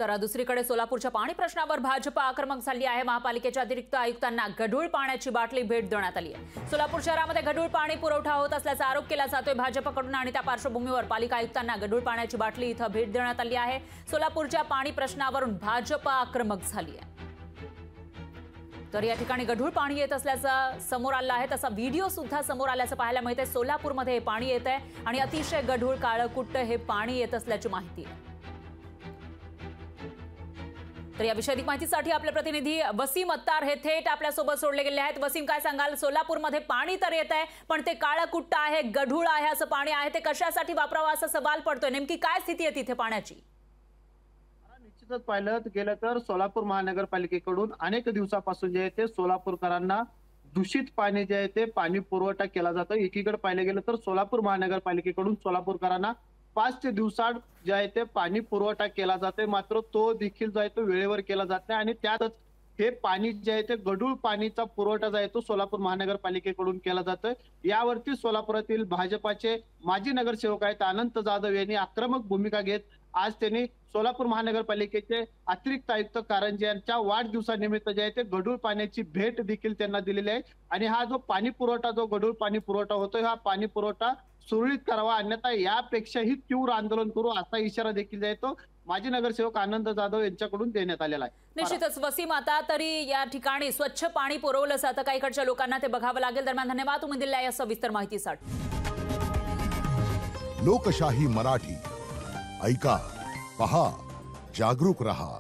तर दुसरीकडे सोलापूरच्या पाणी प्रश्नावर भाजप आक्रमक झाली आहे। महापालिकेच्या अतिरिक्त आयुक्तांना गढूळ पाण्याची बाटली भेट देण्यात आली आहे। सोलापूर शहरामध्ये गढूळ पाणी पुरवठा होत असल्याचा आरोप केला जातोय भाजपकडून आणि त्या पार्श्वभूमीवर पालिका आयुक्तांना गढूळ पाण्याची बाटली इथं भेट देण्यात आली आहे। सोलापूरच्या पाणी प्रश्नावरून भाजप आक्रमक झाली आहे। तर या ठिकाणी गढूळ पाणी येत असल्याचं समोर आलं आहे, तसा व्हिडिओ सुद्धा समोर आल्याचं पाहायला मिळतंय। सोलापूरमध्ये हे पाणी येत आहे आणि अतिशय गढूळ काळकुट्ट हे पाणी येत असल्याची माहिती आहे। तर याविषयी अधिक माहितीसाठी आपले प्रतिनिधी वसीम अत्तार हे थेट आपल्यासोबत जोडले गेले आहेत। वसीम, काय सांगाल? सोलापूरमध्ये पाणी तर येत आहे, पण ते काळकुट्ट आहे, गढूळ आहे, असं पाणी आहे, ते कशासाठी वापरावं असा सवाल पडतोय। नेमकी काय स्थिती आहे तिथे पाण्याची? निश्चितच पाहिलं गेलं तर सोलापूर महानगरपालिकेकडून अनेक दिवसापासून जे आहे ते सोलापूरकरांना दूषित पाणी जे आहे ते पाणी पुरवठा केला जातो। एकीकडे पाहिलं गेलं तर सोलापूर महानगरपालिकेकडून सोलापूरकरांना 5 दिवसांत जे आहे ते पाणी पुरवठा केला जातोय, मात्र तो देखील जो आहे तो वेळेवर केला जात नाही आणि त्यातच हे पाणी जे आहे ते गढूळ पाणीचा पुरवठा जो आहे तो सोलापूर महानगरपालिकेकडून केला जातोय। यावरती सोलापुरातील भाजपाचे माजी नगरसेवक आहेत अनंत जाधव यांनी आक्रमक भूमिका घेत आज त्यांनी सोलापूर महानगरपालिकेचे अतिरिक्त आयुक्त कारंजे यांच्या वाढदिवसानिमित्त जे आहे ते गढूळ पाण्याची भेट देखील त्यांना दिलेली आहे आणि हा जो पाणी पुरवठा जो गढूळ पाणी पुरवठा होतोय हा पाणी पुरवठा सुरळीत करावा, अन्यथा यापेक्षाही तीव्र आंदोलन करू असा इशारा देखील जो आहे तो माजी नगरसेवक आनंद जाधव यांच्याकडून देण्यात आलेला आहे। निश्चितच वसीम, आता तरी या ठिकाणी स्वच्छ पाणी पुरवलं जातं का इकडच्या लोकांना ते बघावं लागेल। दरम्यान धन्यवाद तुम्ही दिलेल्या या सविस्तर माहितीसाठी। लोकशाही मराठी ऐका, पहा, जागरूक रहा।